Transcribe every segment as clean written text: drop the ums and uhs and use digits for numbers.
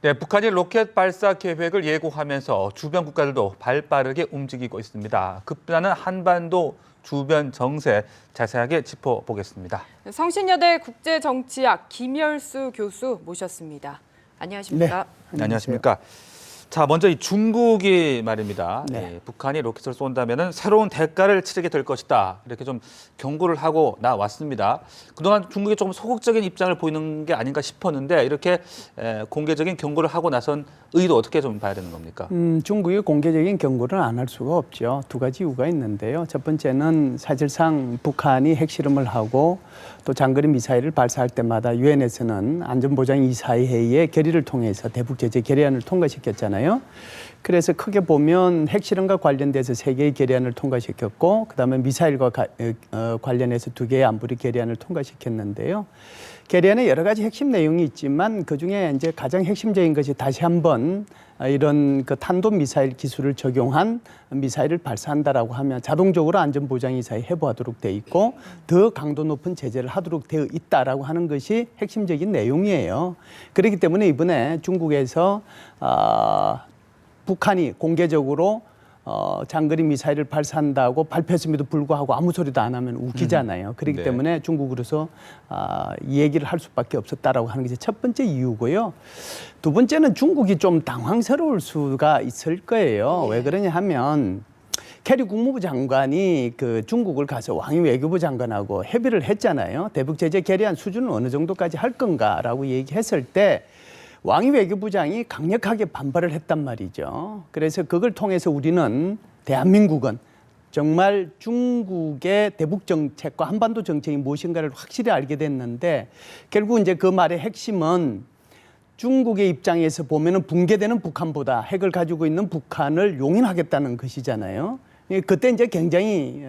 네, 북한이 로켓 발사 계획을 예고하면서 주변 국가들도 발빠르게 움직이고 있습니다. 급변하는 한반도 주변 정세 자세하게 짚어보겠습니다. 성신여대 국제정치학 김열수 교수 모셨습니다. 안녕하십니까? 네, 안녕하십니까? 자, 먼저 이 중국이 말입니다. 네. 북한이 로켓을 쏜다면 새로운 대가를 치르게 될 것이다. 이렇게 좀 경고를 하고 나왔습니다. 그동안 중국이 조금 소극적인 입장을 보이는 게 아닌가 싶었는데 이렇게 공개적인 경고를 하고 나선 의도 어떻게 좀 봐야 되는 겁니까? 중국이 공개적인 경고를 안 할 수가 없죠. 두 가지 이유가 있는데요. 첫 번째는 사실상 북한이 핵실험을 하고 또 장거리 미사일을 발사할 때마다 유엔에서는 안전보장이사회의 결의를 통해서 대북 제재 결의안을 통과시켰잖아요. 그래서 크게 보면 핵실험과 관련돼서 3개의 결의안을 통과시켰고 그다음에 미사일과 관련해서 2개의 안보리 결의안을 통과시켰는데요. 결의안에 여러 가지 핵심 내용이 있지만 그중에 이제 가장 핵심적인 것이 다시 한번 이런 그 탄도 미사일 기술을 적용한 미사일을 발사한다라고 하면 자동적으로 안전보장이사에 해부하도록 돼 있고 더 강도 높은 제재를 하도록 되어 있다라고 하는 것이 핵심적인 내용이에요. 그렇기 때문에 이번에 중국에서 북한이 공개적으로 장거리 미사일을 발사한다고 발표했음에도 불구하고 아무 소리도 안 하면 웃기잖아요. 그렇기 네. 때문에 중국으로서 이 얘기를 할 수밖에 없었다라고 하는 것이 첫 번째 이유고요. 두 번째는 중국이 좀 당황스러울 수가 있을 거예요. 왜 그러냐 하면 캐리 국무부 장관이 그 중국을 가서 왕이 외교부 장관하고 협의를 했잖아요. 대북 제재 결의안 수준은 어느 정도까지 할 건가라고 얘기했을 때 왕이 외교부장이 강력하게 반발을 했단 말이죠. 그래서 그걸 통해서 우리는 대한민국은 정말 중국의 대북 정책과 한반도 정책이 무엇인가를 확실히 알게 됐는데 결국 이제 그 말의 핵심은 중국의 입장에서 보면은 붕괴되는 북한보다 핵을 가지고 있는 북한을 용인하겠다는 것이잖아요. 그때 이제 굉장히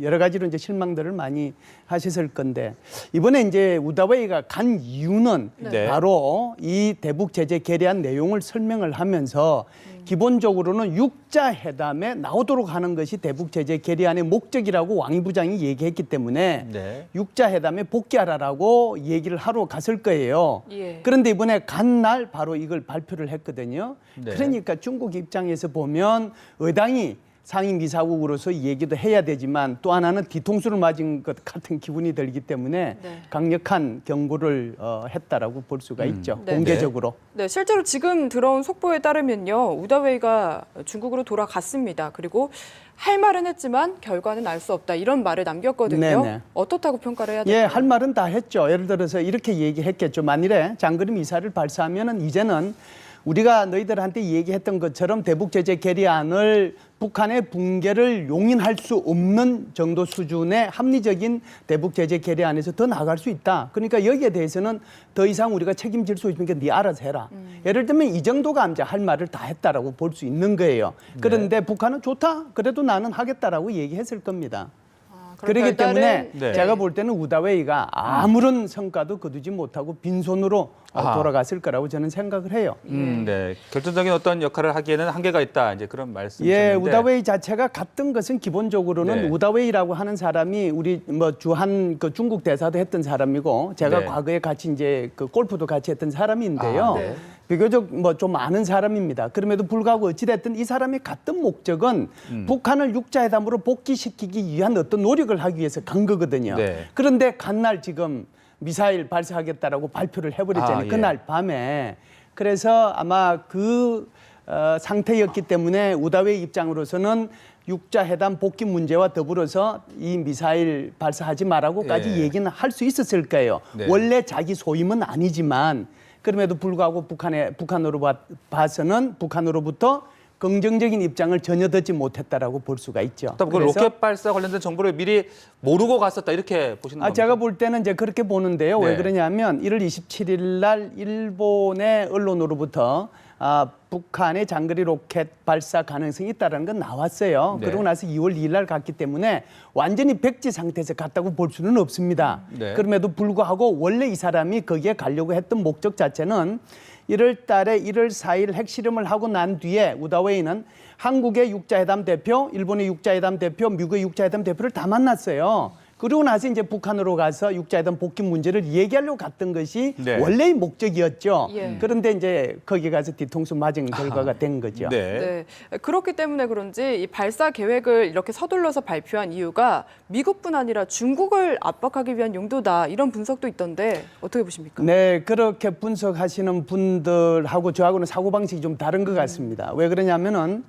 여러 가지로 이제 실망들을 많이 하셨을 건데 이번에 이제 우다웨이가 간 이유는 네. 바로 이 대북 제재 결의안 내용을 설명을 하면서 기본적으로는 육자 회담에 나오도록 하는 것이 대북 제재 결의안의 목적이라고 왕이 부장이 얘기했기 때문에 네. 육자 회담에 복귀하라라고 얘기를 하러 갔을 거예요. 예. 그런데 이번에 간 날 바로 이걸 발표를 했거든요. 네. 그러니까 중국 입장에서 보면 의당이 상임이사국으로서 얘기도 해야 되지만 또 하나는 뒤통수를 맞은 것 같은 기분이 들기 때문에 네. 강력한 경고를 했다라고 볼 수가 있죠. 네. 공개적으로. 네, 실제로 지금 들어온 속보에 따르면요. 우다웨이가 중국으로 돌아갔습니다. 그리고 할 말은 했지만 결과는 알 수 없다. 이런 말을 남겼거든요. 네네. 어떻다고 평가를 해야 예, 될까요? 할 말은 다 했죠. 예를 들어서 이렇게 얘기했겠죠. 만일에 장거리 미사일을 발사하면은 이제는 우리가 너희들한테 얘기했던 것처럼 대북 제재 결의안을 북한의 붕괴를 용인할 수 없는 정도 수준의 합리적인 대북 제재 결의안에서 더 나아갈 수 있다. 그러니까 여기에 대해서는 더 이상 우리가 책임질 수 있으니까 네 알아서 해라. 예를 들면 이 정도가 이제 할 말을 다 했다라고 볼 수 있는 거예요. 그런데 북한은 좋다. 그래도 나는 하겠다라고 얘기했을 겁니다. 그럼 그렇기 때문에 네. 제가 볼 때는 우다웨이가 아무런 성과도 거두지 못하고 빈손으로 아하. 돌아갔을 거라고 저는 생각을 해요. 네. 결정적인 어떤 역할을 하기에는 한계가 있다. 이제 그런 말씀이셨는데. 예, 우다웨이 자체가 갔던 것은 기본적으로는 네. 우다웨이라고 하는 사람이 우리 뭐 주한 그 중국 대사도 했던 사람이고 제가 네. 과거에 같이 이제 그 골프도 같이 했던 사람인데요. 아, 네. 비교적 뭐 좀 아는 사람입니다. 그럼에도 불구하고 어찌됐든 이 사람이 갔던 목적은 북한을 육자회담으로 복귀시키기 위한 어떤 노력을 하기 위해서 간 거거든요. 네. 그런데 간날 지금 미사일 발사하겠다라고 발표를 해버렸잖아요. 아, 예. 그날 밤에. 그래서 아마 그 상태였기 때문에 우다웨이 입장으로서는 육자회담 복귀 문제와 더불어서 이 미사일 발사하지 말라고까지 예. 얘기는 할 수 있었을 거예요. 네. 원래 자기 소임은 아니지만 그럼에도 불구하고 북한으로 봐서는 북한으로부터 긍정적인 입장을 전혀 듣지 못했다라고 볼 수가 있죠. 그 로켓 발사 관련된 정보를 미리 모르고 갔었다 이렇게 보시는 겁니까? 제가 볼 때는 이제 그렇게 보는데요. 네. 왜 그러냐면 1월 27일 날 일본의 언론으로부터 북한의 장거리 로켓 발사 가능성이 있다는 건 나왔어요. 네. 그러고 나서 2월 2일 날 갔기 때문에 완전히 백지 상태에서 갔다고 볼 수는 없습니다. 네. 그럼에도 불구하고 원래 이 사람이 거기에 가려고 했던 목적 자체는 1월 달에 1월 4일 핵실험을 하고 난 뒤에 우다웨이는 한국의 육자회담 대표, 일본의 육자회담 대표, 미국의 육자회담 대표를 다 만났어요. 그러고 나서 이제 북한으로 가서 육자회담 복귀 문제를 얘기하려고 갔던 것이 네. 원래의 목적이었죠. 예. 그런데 이제 거기 가서 뒤통수 맞은 결과가 된 거죠. 네. 네. 그렇기 때문에 그런지 이 발사 계획을 이렇게 서둘러서 발표한 이유가 미국뿐 아니라 중국을 압박하기 위한 용도다. 이런 분석도 있던데 어떻게 보십니까? 네, 그렇게 분석하시는 분들하고 저하고는 사고방식이 좀 다른 것 같습니다. 왜 그러냐면은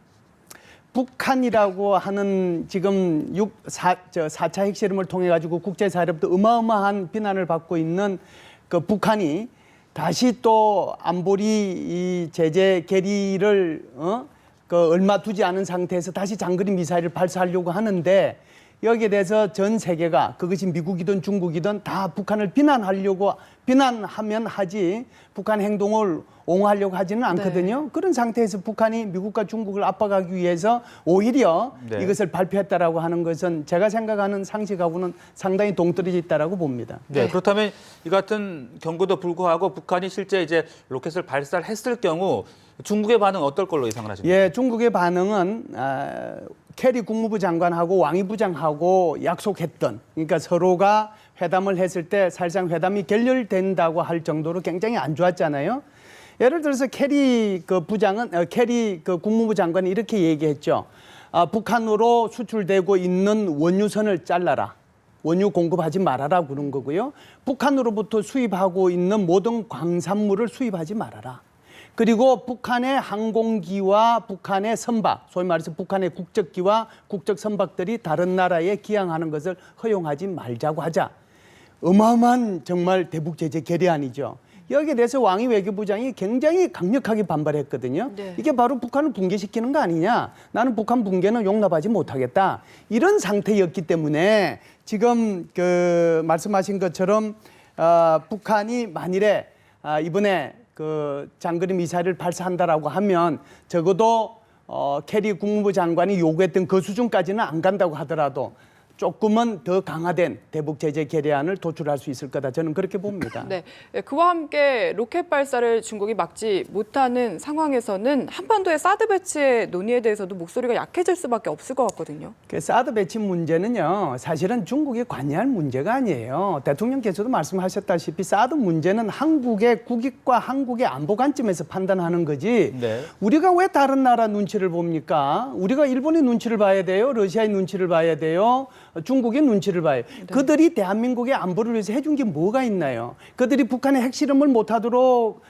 북한이라고 하는 지금 4차 핵실험을 통해 가지고 국제사회로부터 어마어마한 비난을 받고 있는 그 북한이 다시 또 안보리 이 제재 결의를 그 얼마 두지 않은 상태에서 다시 장거리 미사일을 발사하려고 하는데 여기에 대해서 전 세계가 그것이 미국이든 중국이든 다 북한을 비난하면 하지 북한 행동을 옹호하려고 하지는 않거든요. 그런 상태에서 북한이 미국과 중국을 압박하기 위해서 오히려 네. 이것을 발표했다라고 하는 것은 제가 생각하는 상식하고는 상당히 동떨어져 있다라고 봅니다. 네, 그렇다면 이 같은 경고도 불구하고 북한이 실제 이제 로켓을 발사를 했을 경우 중국의 반응 어떨 걸로 예상을 하십니까? 예, 중국의 반응은 캐리 국무부 장관하고 왕이 부장하고 약속했던, 그러니까 서로가 회담을 했을 때 사실상 회담이 결렬된다고 할 정도로 굉장히 안 좋았잖아요. 예를 들어서 캐리 그 국무부 장관이 이렇게 얘기했죠. 북한으로 수출되고 있는 원유선을 잘라라. 원유 공급하지 말아라 그런 거고요. 북한으로부터 수입하고 있는 모든 광산물을 수입하지 말아라. 그리고 북한의 항공기와 북한의 선박, 소위 말해서 북한의 국적기와 국적 선박들이 다른 나라에 기항하는 것을 허용하지 말자고 하자. 어마어마한 정말 대북 제재 결의안이죠. 여기에 대해서 왕이 외교부장이 굉장히 강력하게 반발했거든요. 네. 이게 바로 북한을 붕괴시키는 거 아니냐. 나는 북한 붕괴는 용납하지 못하겠다. 이런 상태였기 때문에 지금 그 말씀하신 것처럼 북한이 만일에 이번에 그 장거리 미사일을 발사한다라고 하면 적어도 캐리 국무부 장관이 요구했던 그 수준까지는 안 간다고 하더라도 조금은 더 강화된 대북 제재 결의안을 도출할 수 있을 거다. 저는 그렇게 봅니다. 네. 그와 함께 로켓 발사를 중국이 막지 못하는 상황에서는 한반도의 사드 배치의 논의에 대해서도 목소리가 약해질 수밖에 없을 것 같거든요. 그 사드 배치 문제는요, 사실은 중국이 관여할 문제가 아니에요. 대통령께서도 말씀하셨다시피 사드 문제는 한국의 국익과 한국의 안보 관점에서 판단하는 거지. 네. 우리가 왜 다른 나라 눈치를 봅니까? 우리가 일본의 눈치를 봐야 돼요. 러시아의 눈치를 봐야 돼요. 중국의 눈치를 봐요. 그들이 대한민국의 안보를 위해서 해준 게 뭐가 있나요? 그들이 북한의 핵실험을 못하도록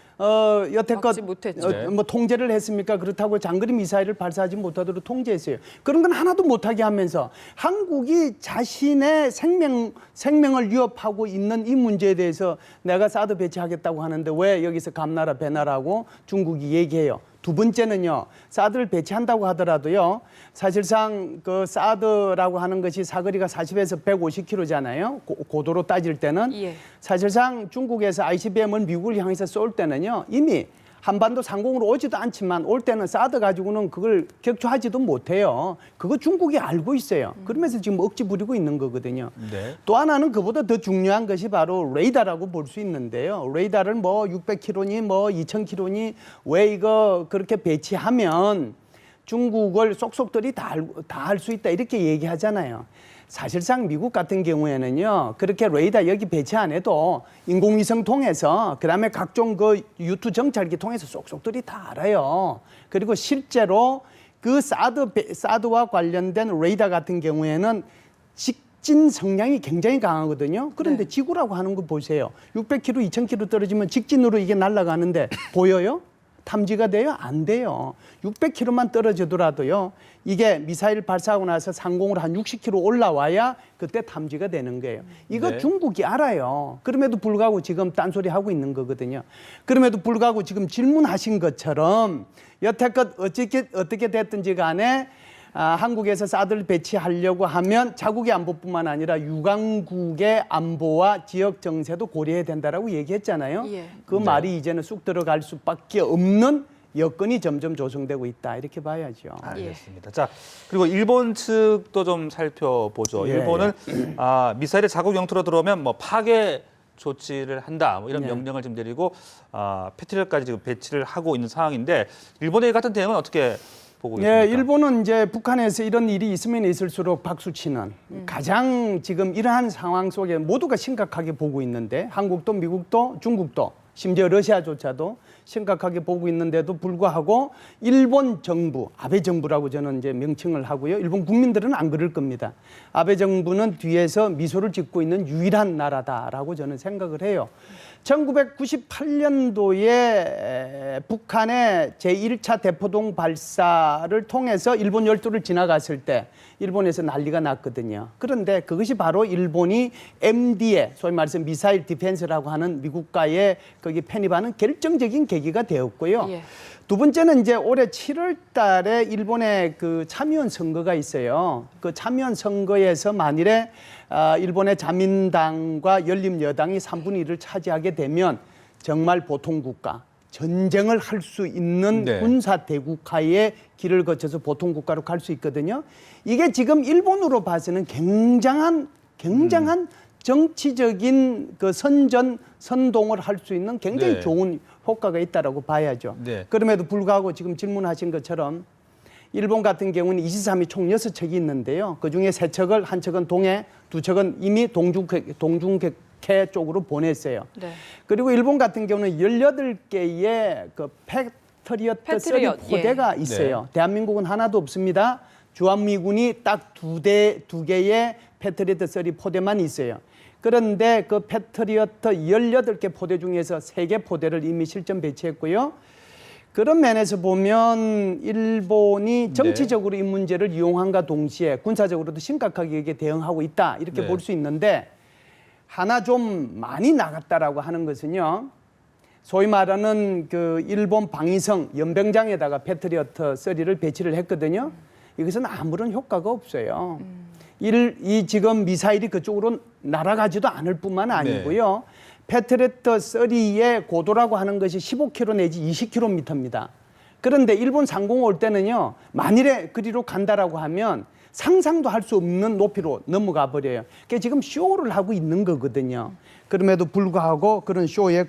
여태껏 막지 못했죠. 뭐 통제를 했습니까? 그렇다고 장거리 미사일을 발사하지 못하도록 통제했어요. 그런 건 하나도 못하게 하면서 한국이 자신의 생명을 위협하고 있는 이 문제에 대해서 내가 사드 배치하겠다고 하는데 왜 여기서 감나라 배나라고 중국이 얘기해요. 두 번째는요, 사드를 배치한다고 하더라도요, 사실상 그 사드라고 하는 것이 사거리가 40에서 150km잖아요. 고도로 따질 때는. 예. 사실상 중국에서 ICBM을 미국을 향해서 쏠 때는요, 이미 한반도 상공으로 오지도 않지만 올 때는 사드 가지고는 그걸 격추하지도 못해요. 그거 중국이 알고 있어요. 그러면서 지금 억지 부리고 있는 거거든요. 네. 또 하나는 그보다 더 중요한 것이 바로 레이더라고 볼 수 있는데요. 레이더를 뭐 600km니 뭐 2000km니 왜 이거 그렇게 배치하면 중국을 쏙쏙들이 다 할 수 있다 이렇게 얘기하잖아요. 사실상 미국 같은 경우에는요, 그렇게 레이더 여기 배치 안 해도 인공위성 통해서 그다음에 각종 그 유투 정찰기 통해서 쏙쏙들이 다 알아요. 그리고 실제로 그 사드와 관련된 레이더 같은 경우에는 직진 성향이 굉장히 강하거든요. 그런데 네. 지구라고 하는 거 보세요. 600km, 2000km 떨어지면 직진으로 이게 날아가는데 보여요? 탐지가 돼요? 안 돼요. 600km만 떨어지더라도요. 이게 미사일 발사하고 나서 상공으로 한 60km 올라와야 그때 탐지가 되는 거예요. 이거 네. 중국이 알아요. 그럼에도 불구하고 지금 딴소리 하고 있는 거거든요. 그럼에도 불구하고 지금 질문하신 것처럼 여태껏 어떻게 됐든지 간에 한국에서 사드를 배치하려고 하면 자국의 안보뿐만 아니라 유강국의 안보와 지역 정세도 고려해야 된다라고 얘기했잖아요. 예. 그 말이 이제는 쑥 들어갈 수밖에 없는 여건이 점점 조성되고 있다 이렇게 봐야죠. 알겠습니다. 자, 그리고 일본 측도 좀 살펴보죠. 예, 일본은 미사일이 자국 영토로 들어오면 뭐 파괴 조치를 한다, 뭐 이런 네. 명령을 지금 내리고 패트리어트까지 지금 배치를 하고 있는 상황인데 일본의 이 같은 대응은 어떻게 보고 계십니까? 예, 일본은 이제 북한에서 이런 일이 있으면 있을수록 박수치는 가장 지금 이러한 상황 속에 모두가 심각하게 보고 있는데 한국도 미국도 중국도 심지어 러시아조차도 심각하게 보고 있는데도 불구하고 일본 정부, 아베 정부라고 저는 이제 명칭을 하고요. 일본 국민들은 안 그럴 겁니다. 아베 정부는 뒤에서 미소를 짓고 있는 유일한 나라다라고 저는 생각을 해요. 1998년도에 북한의 제1차 대포동 발사를 통해서 일본 열도를 지나갔을 때 일본에서 난리가 났거든요. 그런데 그것이 바로 일본이 MD에 소위 말해서 미사일 디펜스라고 하는 미국과의 거기 편입하는 결정적인 계기가 되었고요. 예. 두 번째는 이제 올해 7월 달에 일본의 그 참의원 선거가 있어요. 그 참의원 선거에서 만일에 일본의 자민당과 열린여당이 3분의 1을 차지하게 되면 정말 보통 국가, 전쟁을 할 수 있는 네. 군사 대국화의 길을 거쳐서 보통 국가로 갈 수 있거든요. 이게 지금 일본으로 봐서는 굉장한 정치적인 그 선동을 할 수 있는 굉장히 네. 좋은 효과가 있다라고 봐야죠. 네. 그럼에도 불구하고 지금 질문하신 것처럼 일본 같은 경우는 23이 총 6척이 있는데요. 그중에 3척을 한 척은 동해, 2척은 이미 동중객해 쪽으로 보냈어요. 네. 그리고 일본 같은 경우는 18개의 그 패트리어트 패트리엇, 포대가 있어요. 대한민국은 하나도 없습니다. 주한미군이 딱 두 개의 패트리어트 3 포대만 있어요. 그런데 그 패트리어트 18개 포대 중에서 3개 포대를 이미 실전 배치했고요. 그런 면에서 보면 일본이 정치적으로 이 문제를 이용함과 동시에 군사적으로도 심각하게 이게 대응하고 있다 이렇게 네. 볼 수 있는데 하나 좀 많이 나갔다라고 하는 것은요. 소위 말하는 그 일본 방위성 연병장에다가 패트리어트 3를 배치를 했거든요. 이것은 아무런 효과가 없어요. 이 지금 미사일이 그쪽으로 날아가지도 않을 뿐만 아니고요. 패트리어트 3의 고도라고 하는 것이 15km 내지 20km입니다. 그런데 일본 상공 올 때는요. 만일에 그리로 간다라고 하면 상상도 할 수 없는 높이로 넘어가 버려요. 그게 지금 쇼를 하고 있는 거거든요. 그럼에도 불구하고 그런 쇼에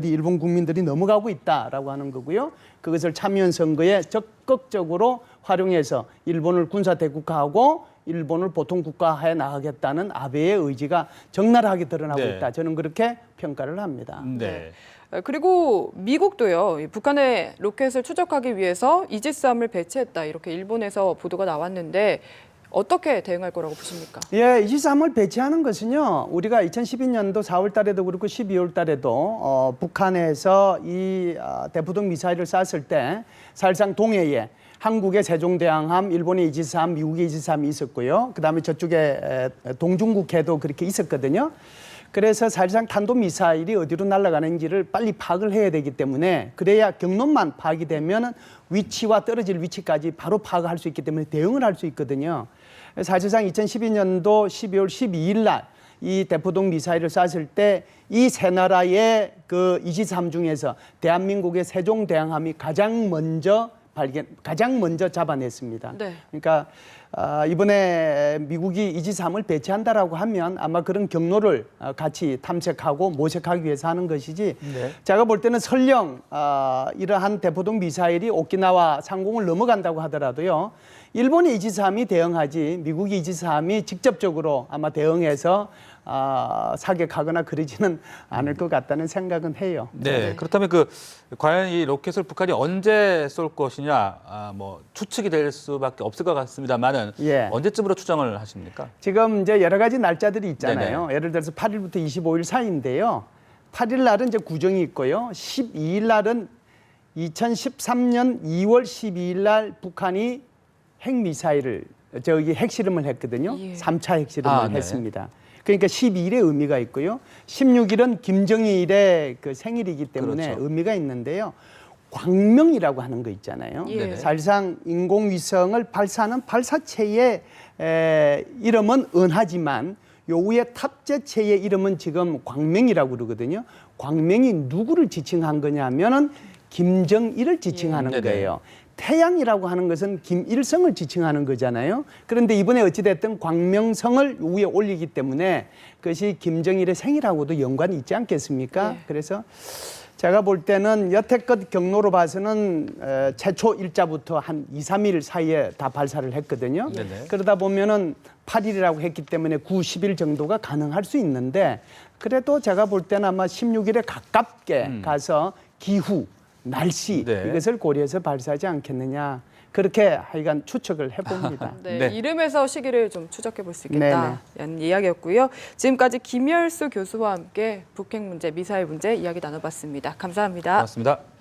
일본 국민들이 넘어가고 있다라고 하는 거고요. 그것을 참여연 선거에 적극적으로 활용해서 일본을 군사 대국화하고 일본을 보통 국가화해 나가겠다는 아베의 의지가 적나라하게 드러나고 네. 있다. 저는 그렇게 평가를 합니다. 네. 그리고 미국도요. 이 북한의 로켓을 추적하기 위해서 이지스함을 배치했다. 이렇게 일본에서 보도가 나왔는데 어떻게 대응할 거라고 보십니까? 예, 이지스함을 배치하는 것은요. 우리가 2012년도 4월 달에도 그렇고 12월 달에도 북한에서 이 대포동 미사일을 쐈을 때 사실상 동해에 한국의 세종대왕함, 일본의 이지스함, 미국의 이지스함이 있었고요. 그다음에 저쪽에 동중국해도 그렇게 있었거든요. 그래서 사실상 탄도미사일이 어디로 날아가는지를 빨리 파악을 해야 되기 때문에 그래야 경로만 파악이 되면 위치와 떨어질 위치까지 바로 파악할 수 있기 때문에 대응을 할 수 있거든요. 사실상 2012년도 12월 12일 날 이 대포동 미사일을 쐈을 때 이 세 나라의 그 이지스함 중에서 대한민국의 세종대왕함이 가장 먼저 잡아냈습니다. 네. 그러니까 이번에 미국이 이지스함을 배치한다라고 하면 아마 그런 경로를 같이 탐색하고 모색하기 위해서 하는 것이지. 네. 제가 볼 때는 설령 이러한 대포동 미사일이 오키나와 상공을 넘어간다고 하더라도요. 일본의 이지스함이 대응하지 미국의 이지스함이 직접적으로 아마 대응해서 사격하거나 그러지는 않을 것 같다는 생각은 해요. 네. 그렇다면 과연 이 로켓을 북한이 언제 쏠 것이냐, 뭐 추측이 될 수밖에 없을 것 같습니다만은 예. 언제쯤으로 추정을 하십니까? 지금 이제 여러 가지 날짜들이 있잖아요. 예를 들어서 8일부터 25일 사이인데요. 8일 날은 이제 구정이 있고요. 12일 날은 2013년 2월 12일 날 북한이 핵실험을 했거든요. 예. 3차 핵실험을 네. 했습니다. 그러니까 12일의 의미가 있고요. 16일은 김정일의 그 생일이기 때문에 그렇죠. 의미가 있는데요. 광명이라고 하는 거 있잖아요. 예. 사실상 인공위성을 발사하는 발사체의 이름은 은하지만 요 위에 탑재체의 이름은 지금 광명이라고 그러거든요. 광명이 누구를 지칭한 거냐면은 김정일을 지칭하는 네네. 거예요. 태양이라고 하는 것은 김일성을 지칭하는 거잖아요. 그런데 이번에 어찌됐든 광명성을 위에 올리기 때문에 그것이 김정일의 생일하고도 연관이 있지 않겠습니까? 네. 그래서 제가 볼 때는 여태껏 경로로 봐서는 최초 일자부터 한 2, 3일 사이에 다 발사를 했거든요. 네네. 그러다 보면은 8일이라고 했기 때문에 9, 10일 정도가 가능할 수 있는데 그래도 제가 볼 때는 아마 16일에 가깝게 가서 기후, 날씨 네. 이것을 고려해서 발사하지 않겠느냐. 그렇게 하여간 추측을 해봅니다. 네, 네. 이름에서 시기를 좀 추적해 볼 수 있겠다는 이야기였고요. 지금까지 김열수 교수와 함께 북핵 문제, 미사일 문제 이야기 나눠봤습니다. 감사합니다. 고맙습니다.